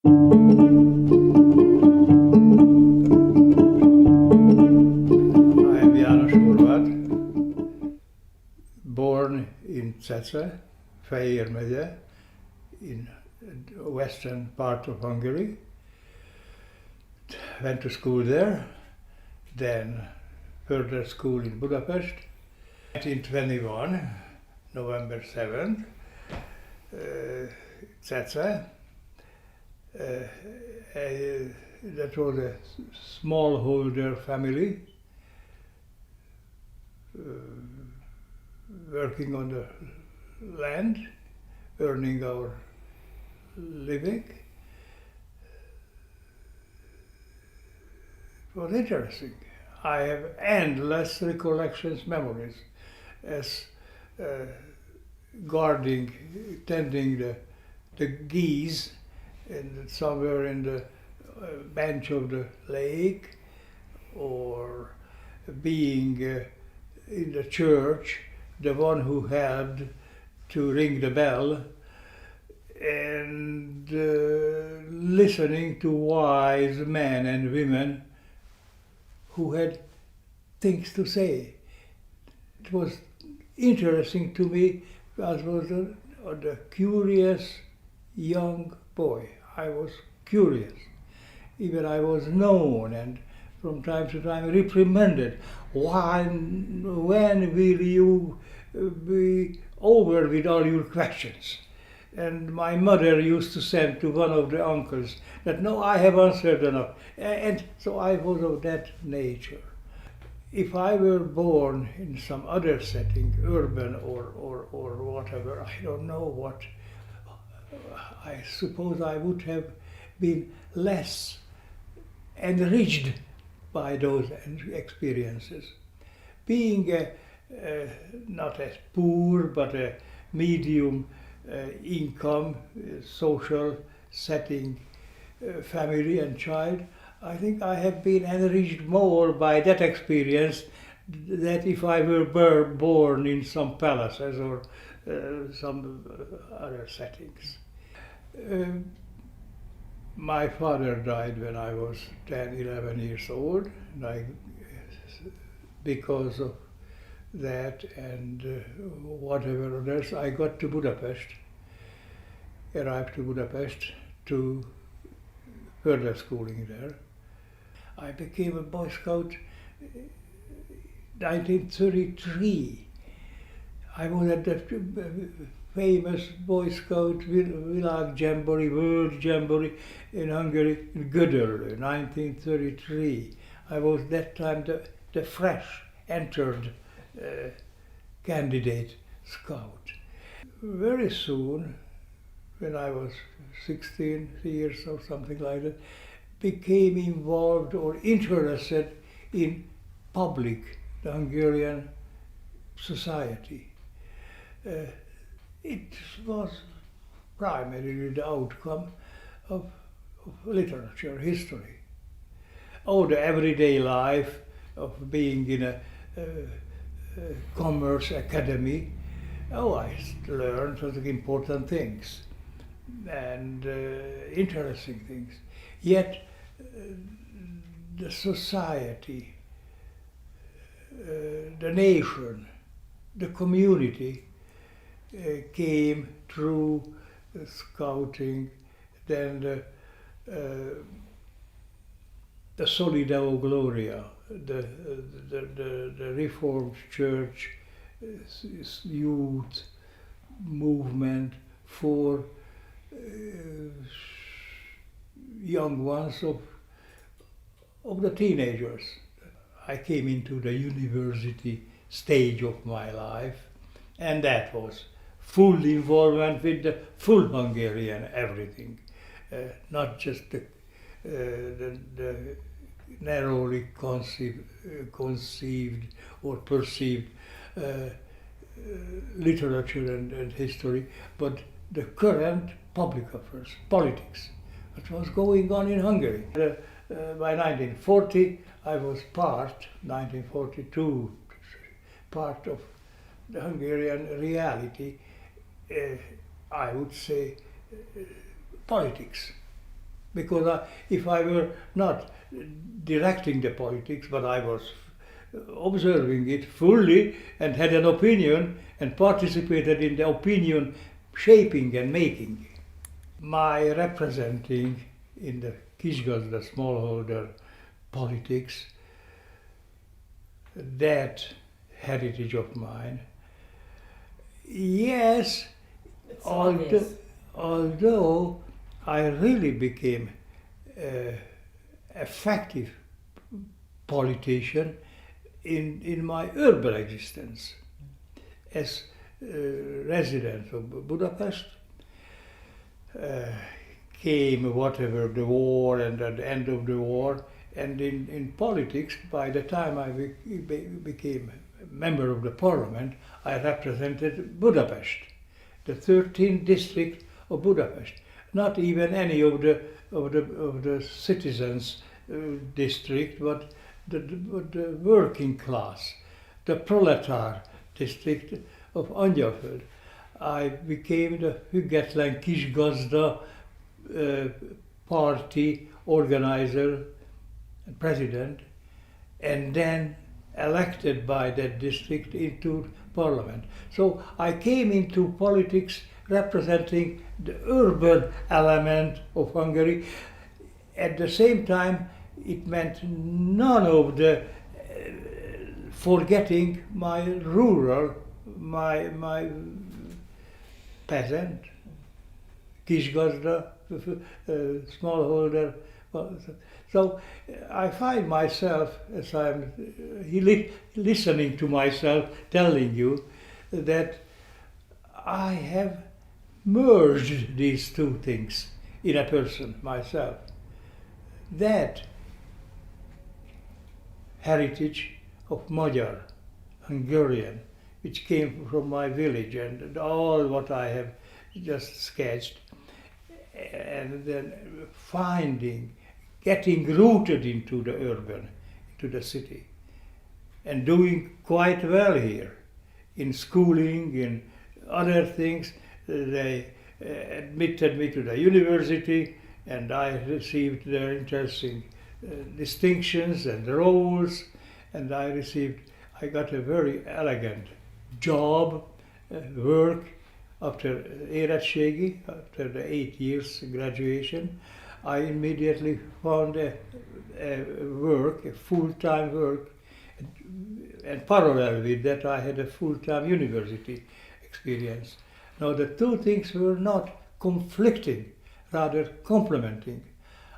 I am János Horváth, born in Cece, Fejér megye, in western part of Hungary. Went to school there, then further school in Budapest. 1921, November 7th, Cece. That was a smallholder family working on the land, earning our living. It was interesting. I have endless recollections, memories, as guarding, tending the geese somewhere in the bench of the lake, or being in the church, the one who helped to ring the bell, and listening to wise men and women who had things to say. It was interesting to me. I was a curious young boy. I was curious. Even I was known and from time to time reprimanded. When will you be over with all your questions? And my mother used to send to one of the uncles that, no, I have answered enough. And so I was of that nature. If I were born in some other setting, urban or whatever, I don't know what, I suppose I would have been less enriched by those experiences. Being not as poor, but a medium income, social setting, family and child, I think I have been enriched more by that experience than if I were born in some palaces or some other settings. My father died when I was 10, 11 years old, and because of that and whatever others, I got to Budapest, arrived to Budapest to further schooling there. I became a Boy Scout in 1933. I was at the famous Boy Scout világ world jamboree in Hungary, in Gödöllő, 1933. I was that time the fresh entered candidate scout. Very soon, when I was 16 years or something like that, became involved or interested in public, the Hungarian society. It was primarily the outcome of literature, history. Oh, the everyday life of being in a commerce academy. Oh, I learned important things and interesting things. Yet the society, the nation, the community came through scouting, then the Soli Deo Gloria, the Reformed Church youth movement for young ones of the teenagers. I came into the university stage of my life, and that was full involvement with the full Hungarian everything, not just the narrowly conceived or perceived literature and history, but the current public affairs, politics, what was going on in Hungary. By 1940, I was 1942, part of the Hungarian reality, I would say politics. Because if I were not directing the politics, but I was observing it fully and had an opinion and participated in the opinion shaping and making. My representing in the kisgazda smallholder politics, that heritage of mine, yes, although I really became effective politician in my urban existence as resident of Budapest. Came whatever the war and at the end of the war, and in politics, by the time I became a member of the parliament, I represented Budapest, the 13th district of Budapest. Not even any of the citizens' district, but the working class, the proletar district of Angyalföld. I became the Független Kisgazda party organizer and president, and then elected by that district into parliament. So I came into politics representing the urban element of Hungary. At the same time, it meant none of the forgetting my rural, my peasant, kisgazda, smallholder. So I find myself, as I'm listening to myself, telling you that I have merged these two things in a person, myself. That heritage of Magyar, Hungarian, which came from my village and all what I have just sketched, and then getting rooted into the urban, into the city, and doing quite well here in schooling, in other things. They admitted me to the university, and I received their interesting distinctions and roles, and I got a very elegant job, work after érettségi, after the 8 years graduation. I immediately found a work, a full-time work, and parallel with that I had a full-time university experience. Now the two things were not conflicting, rather complementing.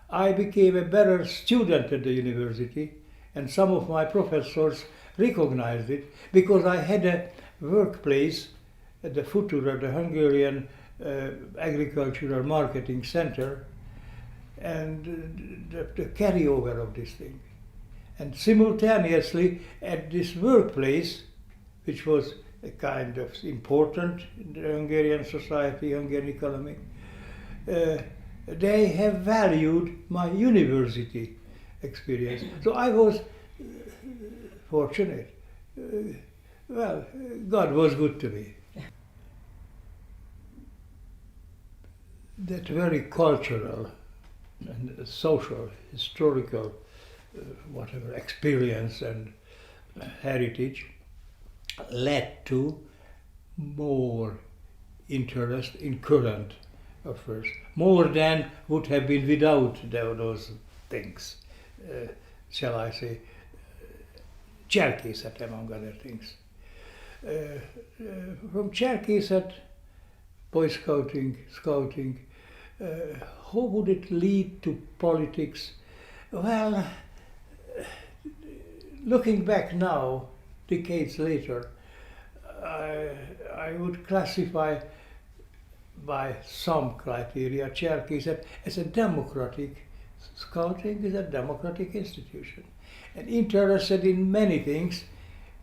I became a better student at the university, and some of my professors recognized it because I had a workplace at the Futura, the Hungarian Agricultural Marketing Center, and the carryover of this thing. And simultaneously at this workplace, which was a kind of important in the Hungarian society, Hungarian economy, they have valued my university experience. So I was fortunate. Well, God was good to me. That very cultural and social, historical, whatever experience and heritage led to more interest in current affairs, more than would have been without those things, shall I say, cserkészet among other things. From cserkészet, Boy Scouting, how would it lead to politics? Well, looking back now, decades later, I would classify by some criteria cserkészet as a democratic, scouting is a democratic institution, and interested in many things,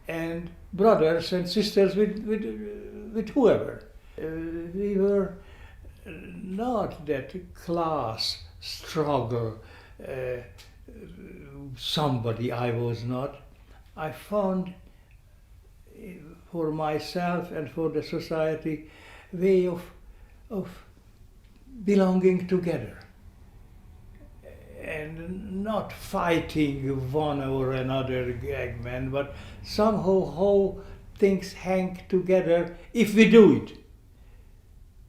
and brothers and sisters with whoever. We were not that class struggle, somebody I was not. I found for myself and for the society way of belonging together. and not fighting one or another gagman, but somehow how things hang together if we do it.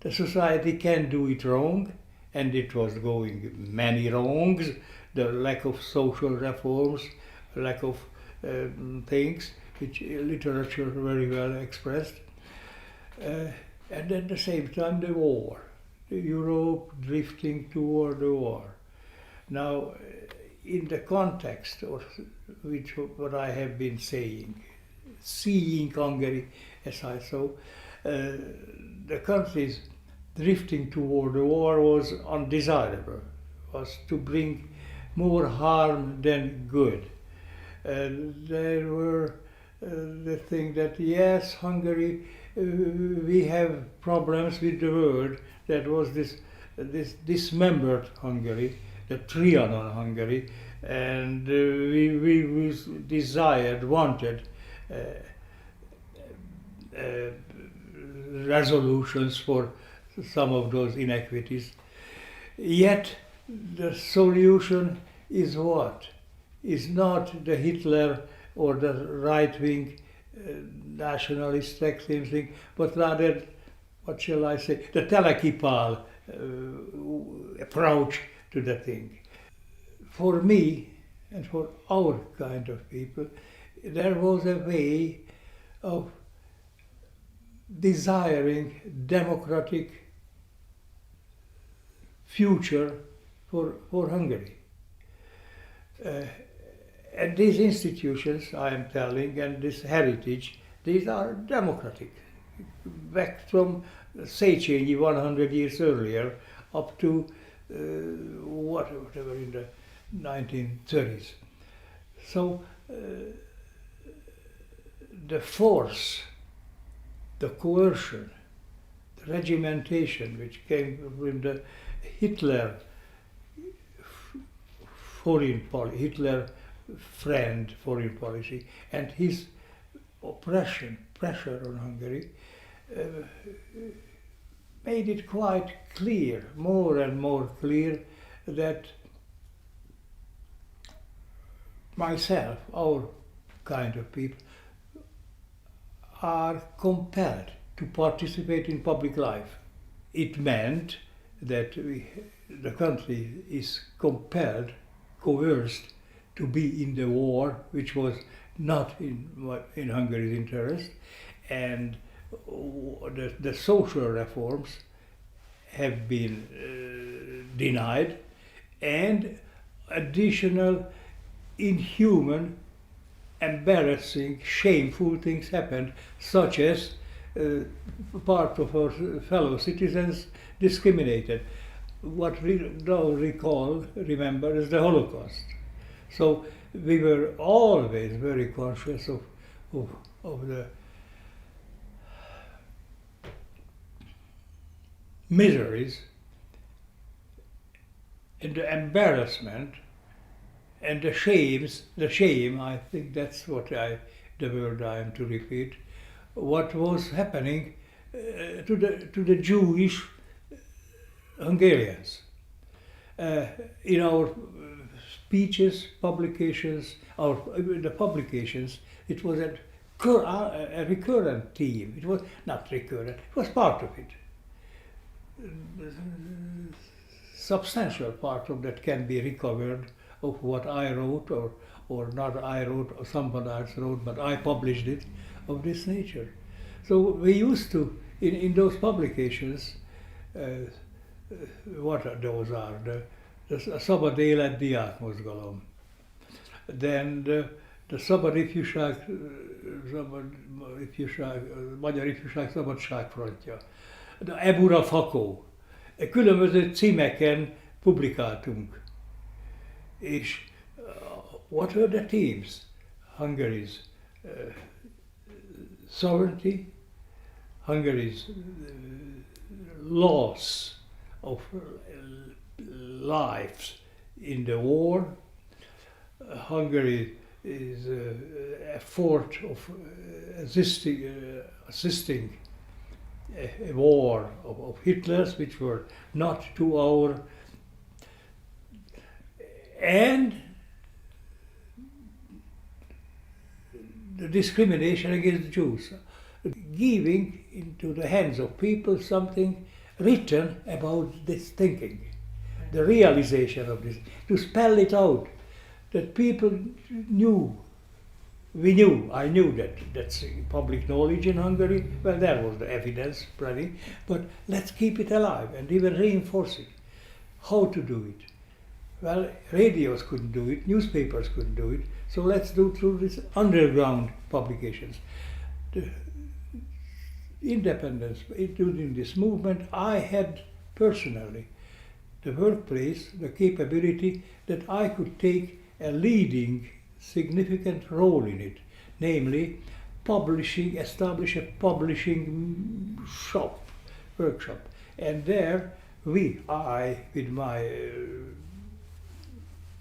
The society can do it wrong, and it was going many wrongs, the lack of social reforms, lack of things, which literature very well expressed. And at the same time the war, Europe drifting toward the war. Now, in the context of which what I have been saying, seeing Hungary as I saw, the countries drifting toward the war was undesirable, was to bring more harm than good. There were the thing that yes, Hungary, we have problems with the world. That was this dismembered Hungary, the Trianon Hungary, and we desired, wanted resolutions for some of those inequities. Yet the solution is what? Is not the Hitler or the right-wing nationalist extreme thing, but rather, what shall I say, the telekipál approach to the thing. For me, and for our kind of people, there was a way of desiring democratic future for Hungary. And these institutions, I am telling, and this heritage, these are democratic. Back from Széchenyi 100 years earlier up to whatever in the 1930s. So the force, the coercion, the regimentation which came from the Hitler Hitler friend foreign policy and his oppression, pressure on Hungary, made it quite clear, more and more clear, that myself, our kind of people, are compelled to participate in public life. It meant that the country is compelled, coerced, to be in the war, which was not in Hungary's interest, and the social reforms have been denied, and additional inhuman, embarrassing, shameful things happened, such as part of our fellow citizens discriminated. What we now remember is the Holocaust. So we were always very conscious of the miseries and the embarrassment and the shame, I think that's the word I am to repeat, what was happening to the Jewish Hungarians. In our speeches, publications, the publications, it was a recurrent theme. It was not recurrent, it was part of it. Substantial part of that can be recovered of what I wrote or not I wrote or somebody else wrote, but I published it, of this nature. So we used to, in those publications, what those are, the Szabad Élet diákmozgalom, then the Szabad Ifjúság, Magyar Ifjúság Szabadságfrontja, de Ebura Fakó, különböző címeken publikáltunk. És what were the themes? Hungary's sovereignty, Hungary's loss of lives in the war, Hungary is effort of assisting a war of Hitler's, which were not to our and the discrimination against the Jews, giving into the hands of people something written about this thinking, the realization of this, to spell it out, that people knew, I knew that that's public knowledge in Hungary. Well, there was the evidence plenty, but let's keep it alive and even reinforce it. How to do it? Well, radios couldn't do it, newspapers couldn't do it, so let's do through these underground publications. The independence, during this movement, I had personally the workplace, the capability that I could take a leading, significant role in it, namely publishing, establish a publishing workshop. And there I, with my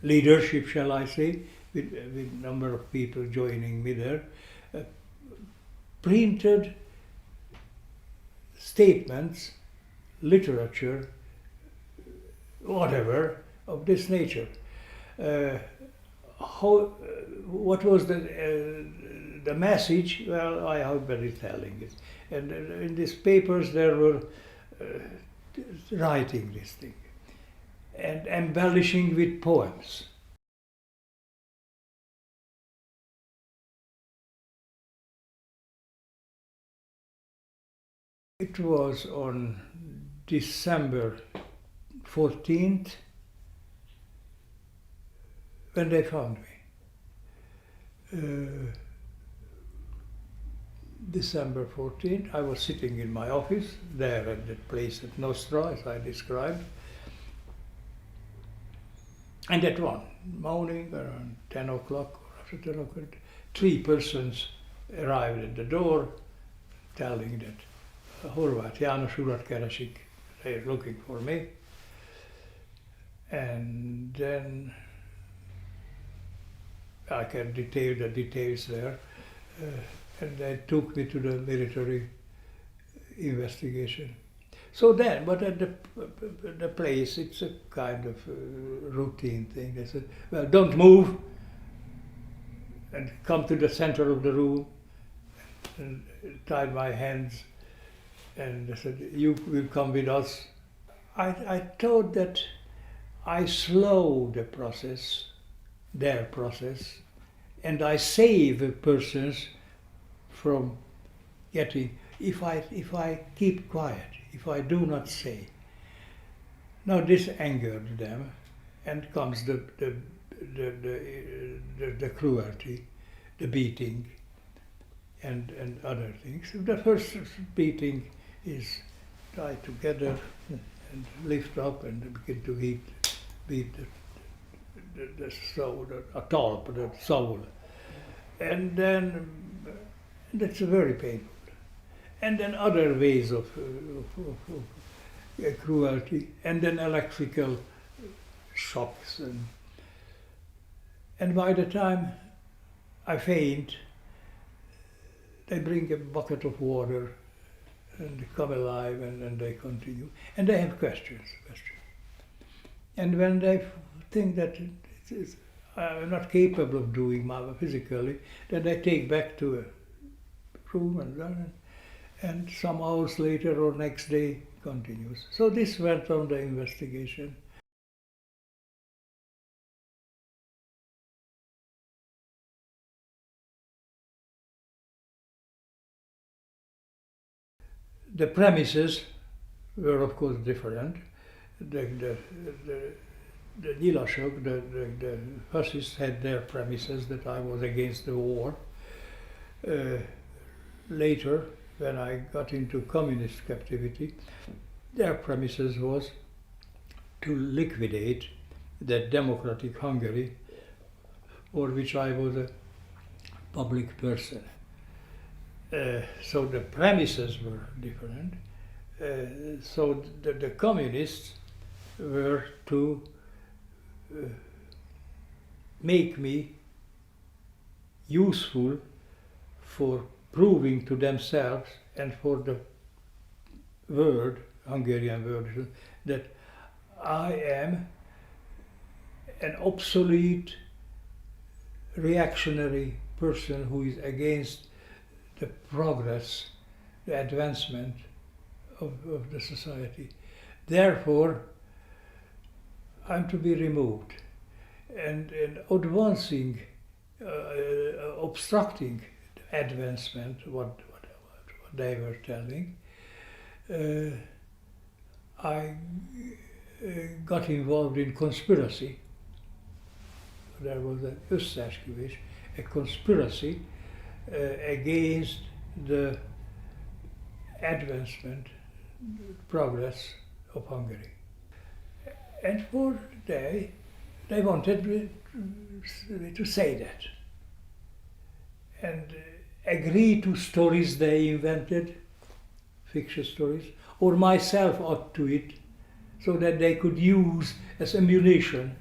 leadership, shall I say, with a number of people joining me there, printed statements, literature, whatever, of this nature. What was the message? Well, I have been telling it. And in these papers there were writing this thing and embellishing with poems. It was on December 14th when they found me. December 14th, I was sitting in my office there at that place at Nostra, as I described. And at one morning, around 10 o'clock, or after 10 o'clock, 3 persons arrived at the door telling that Horváth János urat keresik, they're looking for me. And then I can detail the details there. And they took me to the military investigation. So then, but at the place, it's a kind of routine thing. They said, well, don't move, and come to the center of the room, and tied my hands, and they said, you will come with us. I thought that I slow the process, their process, and I save persons from getting, if I keep quiet, if I do not say. Now this angered them, and comes the cruelty, the beating, and other things. The first beating is tie together and lift up and begin to beat the soul, the soul, and then that's very painful. And then other ways of cruelty, and then electrical shocks, and by the time I faint, they bring a bucket of water and come alive, and they continue, and they have questions. And when they think that I'm not capable of doing my physically, then they take back to a room, and some hours later or next day continues. So this went on the investigation. The premises were of course different. The nyilasok, the fascists had their premises that I was against the war. Later, when I got into communist captivity, their premises was to liquidate that democratic Hungary, for which I was a public person. So the premises were different. So the communists were to make me useful for proving to themselves and for the world, Hungarian world, that I am an obsolete, reactionary person who is against the progress, the advancement of the society. Therefore, I'm to be removed. And advancing, obstructing the advancement, what they were telling, I got involved in conspiracy. There was an összeesküvés, a conspiracy against the advancement, progress of Hungary. And for they wanted me to say that and agree to stories they invented, fiction stories, or myself add to it, so that they could use as ammunition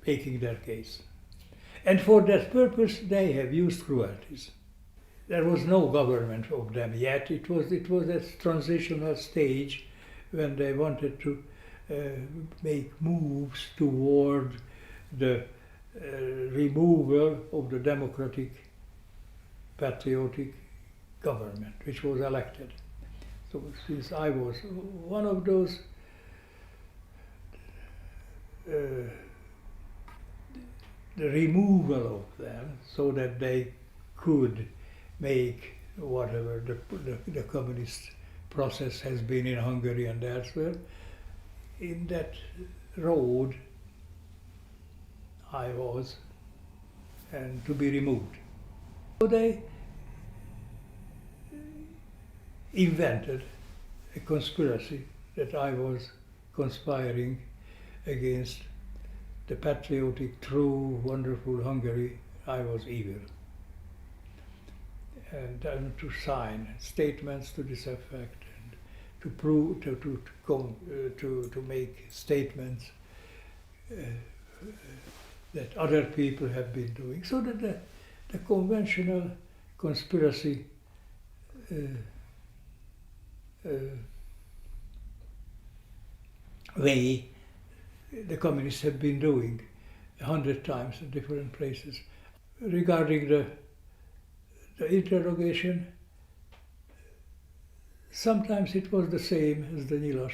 making their case. And for that purpose they have used cruelties. There was no government of them yet. It was a transitional stage when they wanted to make moves toward the removal of the democratic, patriotic government, which was elected. So since I was one of those, the removal of them so that they could make whatever the communist process has been in Hungary and elsewhere, in that road I was, and to be removed. So they invented a conspiracy that I was conspiring against the patriotic, true, wonderful Hungary. I was evil. And to sign statements to this effect, and to prove, to make statements that other people have been doing, so that the conventional conspiracy way the communists have been doing 100 times in different places. Regarding the interrogation, sometimes it was the same as the Nyilas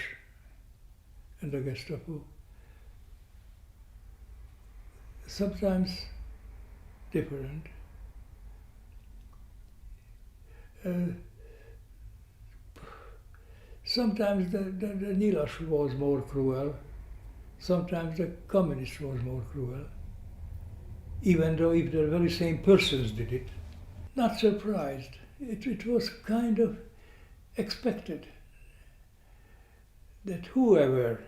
and the Gestapo. Sometimes different. Sometimes the Nyilas was more cruel, sometimes the communist was more cruel, even though if the very same persons did it. Not surprised. It was kind of expected that whoever,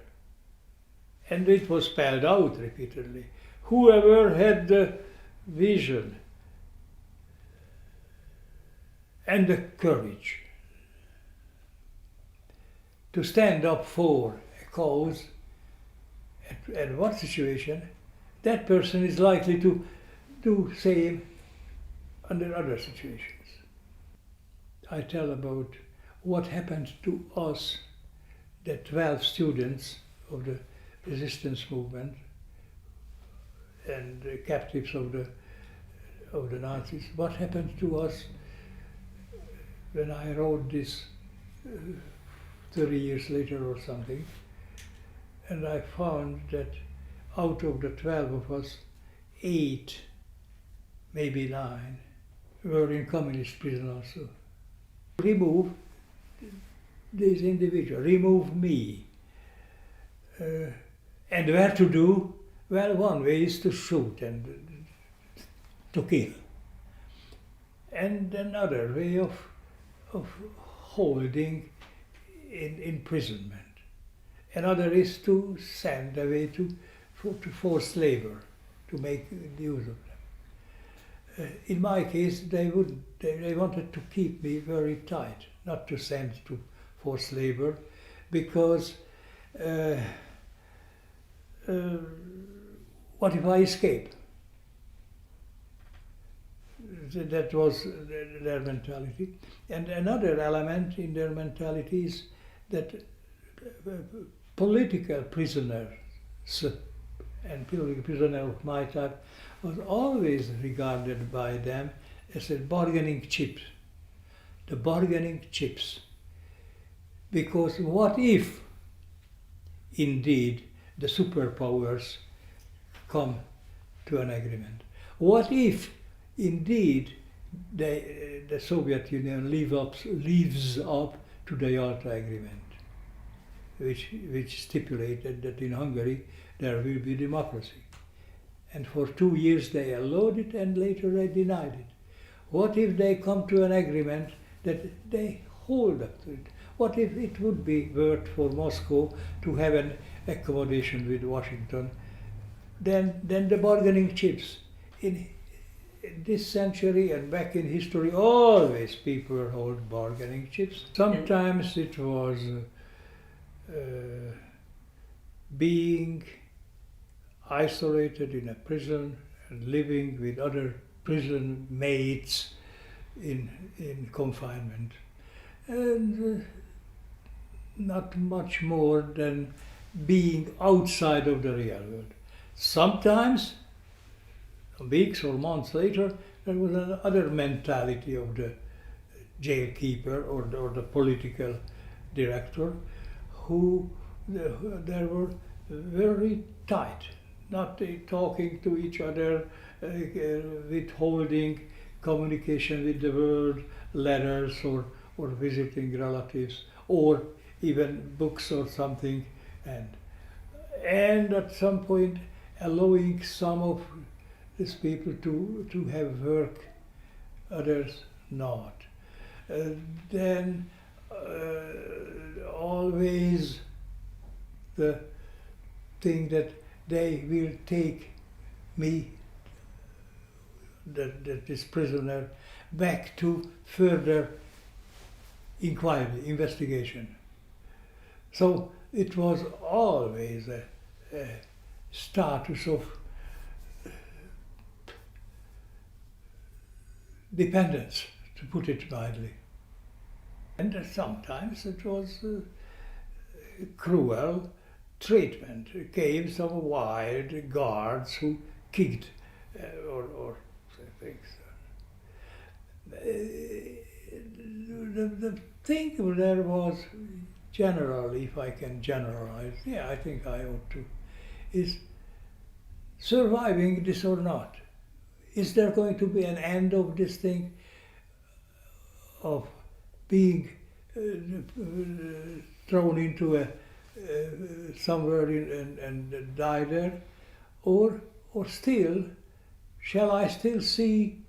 and it was spelled out repeatedly, whoever had the vision and the courage to stand up for a cause at one situation, that person is likely to do same under other situations. I tell about what happened to us, the 12 students of the resistance movement and the captives of the Nazis. What happened to us when I wrote this 30 years later or something, and I found that out of the 12 of us, 8, maybe 9, were in communist prison also. Remove this individual, remove me. And where to do? Well, one way is to shoot and to kill. And another way of holding in imprisonment. Another is to send away to forced labor, to make use of them. In my case, they wanted to keep me very tight, not to send to forced labor, because what if I escape? That was their mentality. And another element in their mentality is that political prisoners and political prisoner of my type was always regarded by them as a bargaining chip. The bargaining chips. Because what if, indeed, the superpowers come to an agreement? What if, indeed, the Soviet Union lives up to the Yalta Agreement, which stipulated that in Hungary there will be democracy. And for 2 years they allowed it and later they denied it. What if they come to an agreement that they hold up to it? What if it would be worth for Moscow to have an accommodation with Washington? Then the bargaining chips. In this century and back in history, always people hold bargaining chips. Sometimes it was being isolated in a prison and living with other prison mates in confinement. And not much more than being outside of the real world. Sometimes, weeks or months later, there was another mentality of the jailkeeper or the political director who they were very tight, not talking to each other, withholding communication with the world, letters or visiting relatives, or even books or something, and at some point allowing some of these people to have work, others not. Then always the thing that they will take me, this prisoner, back to further inquiry, investigation. So it was always a status of dependence, to put it mildly. And sometimes it was cruel treatment. Came some wild guards who kicked or things. The thing there was generally, if I can generalize, I think I ought to, is surviving this or not. Is there going to be an end of this thing of being thrown into somewhere and die there, or still, shall I still see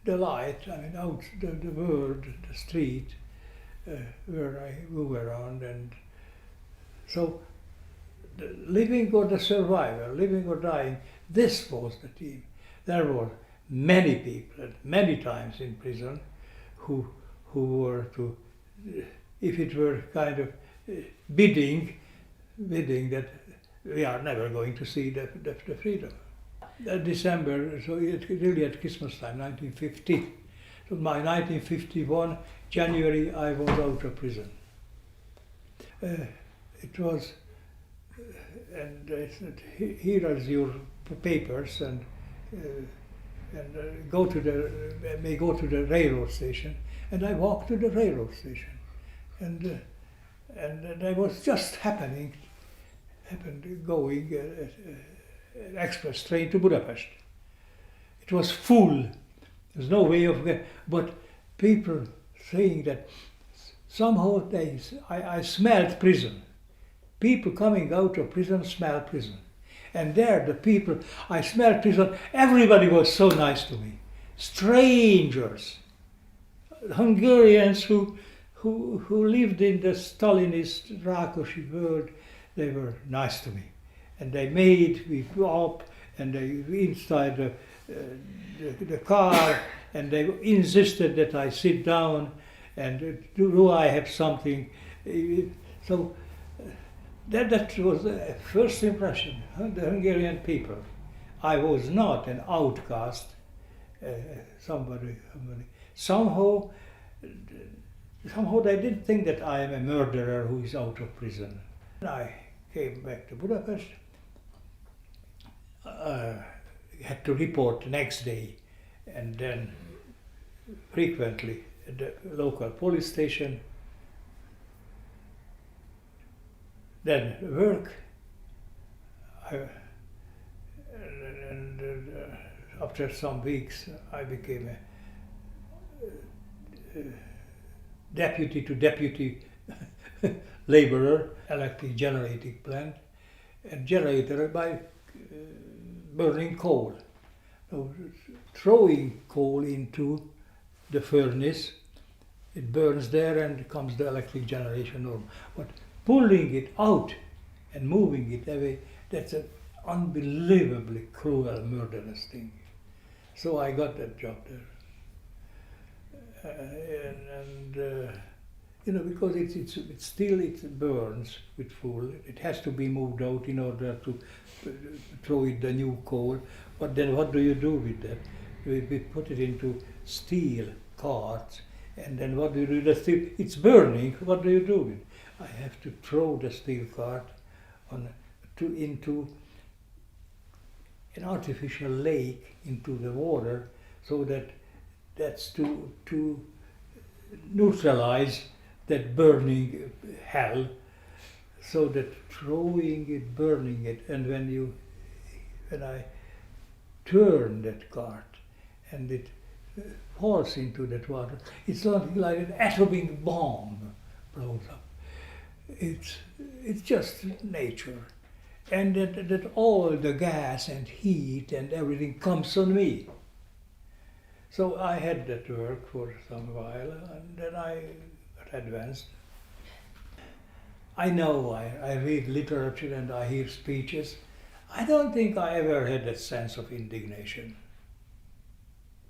the light? I mean, out the world, the street, where I move around, and so the living or the survivor, living or dying. This was the theme. There were many people at many times in prison who were to, if it were kind of bidding that we are never going to see the freedom. December, so it really at Christmas time, 1950. So by 1951, January, I was out of prison. It was, and I said, here are your papers, and go to the railroad station. And I walked to the railroad station, and I was just happened going an express train to Budapest. It was full. There's no way of getting, but people saying that somehow I smelled prison. People coming out of prison smell prison. And there the people, I smelled prison, everybody was so nice to me. Strangers, Hungarians who lived in the Stalinist Rákosi world, they were nice to me. And they made me go up, and they inside the car, and they insisted that I sit down, and do I have something? So that was the first impression, the Hungarian people. I was not an outcast, somebody. Somehow they didn't think that I am a murderer who is out of prison. I came back to Budapest, had to report the next day, and then frequently at the local police station. Then work, and after some weeks I became a deputy to deputy laborer, electric generating plant, and generator by burning coal. So, throwing coal into the furnace, it burns there and comes the electric generation on. But pulling it out and moving it away, that's an unbelievably cruel, murderous thing. So I got that job there. Because it still burns with full. It has to be moved out in order to throw it the new coal. But then what do you do with that? We put it into steel carts, and then what do you do with the steel? It's burning. What do you do with it? I have to throw the steel cart into an artificial lake into the water, so that's to neutralize that burning hell, so that throwing it, burning it, and when I turn that cart and it falls into that water, it's something like an atomic bomb blows up. It's just nature, and that all the gas and heat and everything comes on me. So I had that work for some while, and then I got advanced. I know I read literature and I hear speeches. I don't think I ever had that sense of indignation.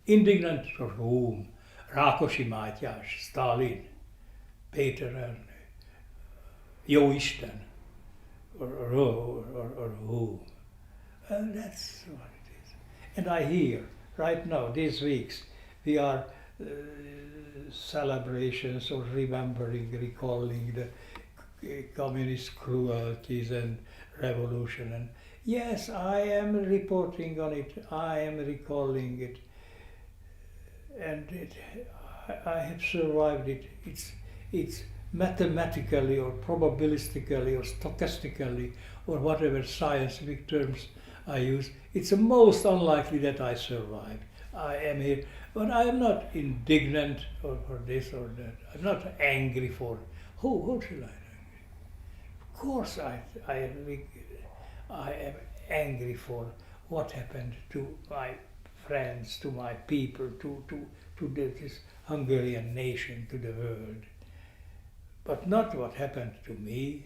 Indignant for whom? Rákosi Mátyás, Stalin, Péter, Jóisten, or who? And that's what it is. And I hear, right now, these weeks, we are celebrations or remembering, recalling the communist cruelties and revolution. And yes, I am reporting on it, I am recalling it, and I have survived it. It's mathematically or probabilistically or stochastically or whatever scientific terms I use, it's the most unlikely that I survived. I am here, but I am not indignant for this or that. I'm not angry for who should I be angry? Of course I am angry for what happened to my friends, to my people, to this Hungarian nation, to the world. But not what happened to me.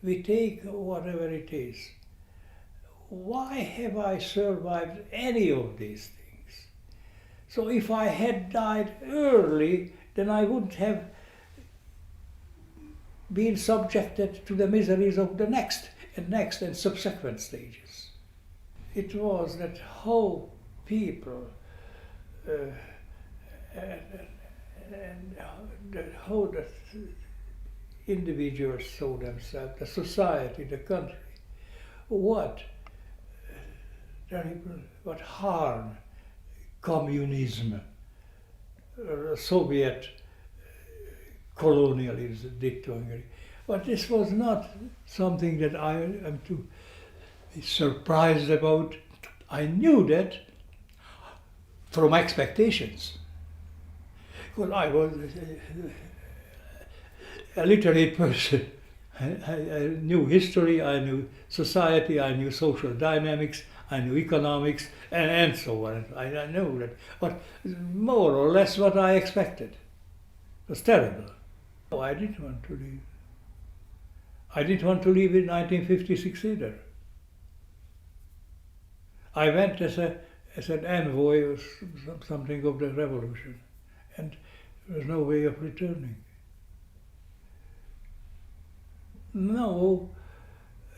We take whatever it is. Why have I survived any of these things? So if I had died early, then I wouldn't have been subjected to the miseries of the next and subsequent stages. It was that how people and how the individuals saw themselves, the society, the country, what harm communism, Soviet colonialism did to Hungary. But this was not something that I am to be surprised about. I knew that from expectations. Because I was a literate person. I knew history, I knew society, I knew social dynamics, I knew economics, and so on. I knew that, but more or less what I expected. It was terrible. No, I didn't want to leave. I didn't want to leave in 1956 either. I went as an envoy or something of the revolution, and there was no way of returning. No,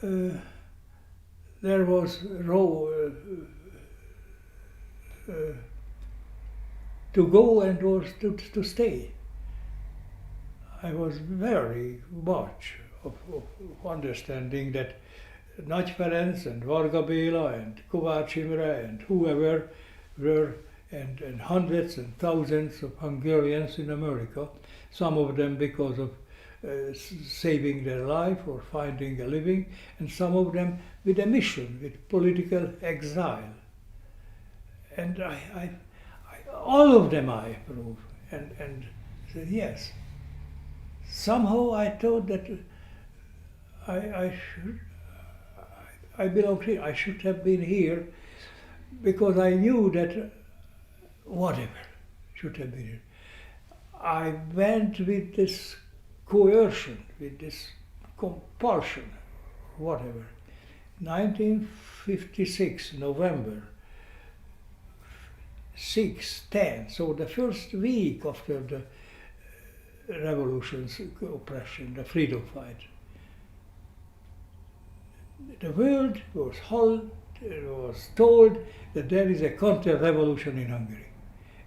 there was to go and was to stay. I was very much of understanding that Nagy Ferenc and Varga Béla and Kovács Imre and whoever were, and hundreds and thousands of Hungarians in America, some of them because of saving their life or finding a living, and some of them with a mission, with political exile. And all of them I approve, and said yes. Somehow I thought that I belonged here. I should have been here because I knew that whatever should have been here. I went with this coercion, with this compulsion, whatever. 1956, November 6, 10, so the first week after the revolution's oppression, the freedom fight. The world was told that there is a counter-revolution in Hungary.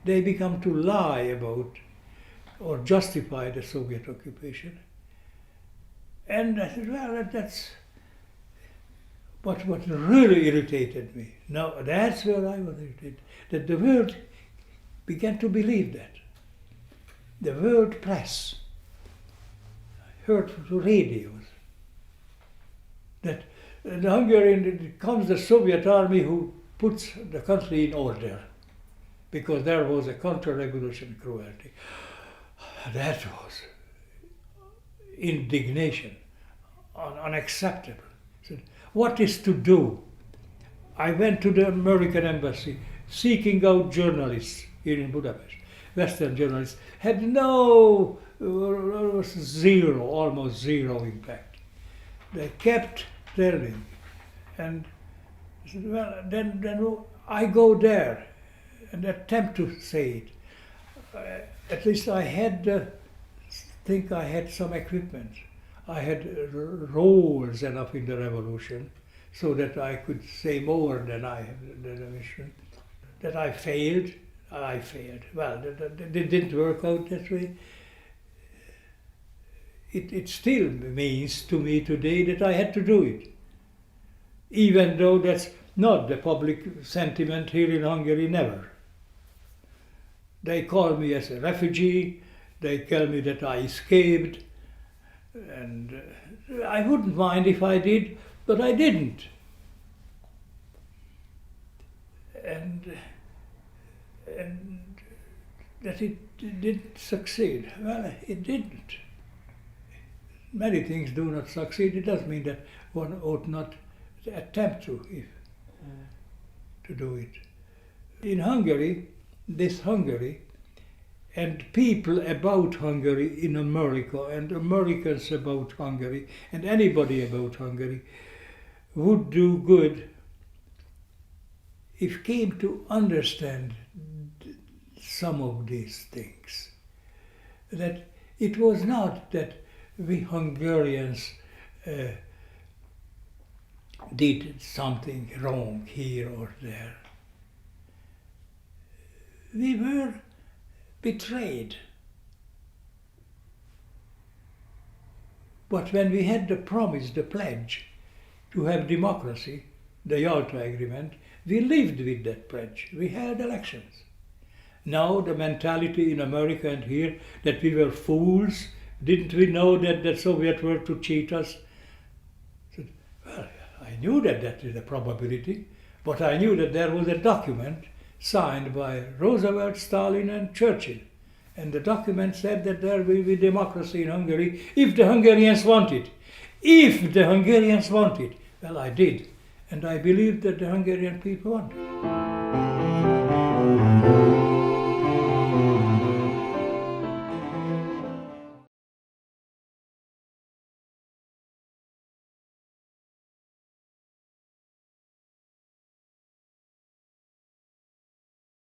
They become to lie about or justify the Soviet occupation. And I said, well, that's what really irritated me. Now, that's where I was irritated, that the world began to believe that. The world press, I heard through radios, that the Hungarian, comes the Soviet army who puts the country in order, because there was a counter-revolution cruelty. That was indignation, unacceptable. So, what is to do? I went to the American embassy seeking out journalists here in Budapest. Western journalists had almost zero impact. They kept telling, and I said, well, then I go there and attempt to say it. At least I think I had some equipment. I had roles enough in the revolution so that I could say more than the mission. That I failed. Well, it didn't work out that way. It still means to me today that I had to do it. Even though that's not the public sentiment here in Hungary, never. They call me as a refugee, they tell me that I escaped, and I wouldn't mind if I did, but I didn't. And that it didn't succeed. Well, it didn't. Many things do not succeed. It doesn't mean that one ought not attempt to do it. In Hungary, this Hungary, and people about Hungary in America, and Americans about Hungary, and anybody about Hungary, would do good if came to understand some of these things. That it was not that we Hungarians did something wrong here or there. We were betrayed. But when we had the promise, the pledge to have democracy, the Yalta Agreement, we lived with that pledge. We held elections. Now the mentality in America and here that we were fools, didn't we know that the Soviets were to cheat us? Well, I knew that is a probability, but I knew that there was a document signed by Roosevelt, Stalin and Churchill. And the document said that there will be democracy in Hungary if the Hungarians want it. If the Hungarians want it. Well, I did. And I believed that the Hungarian people want it.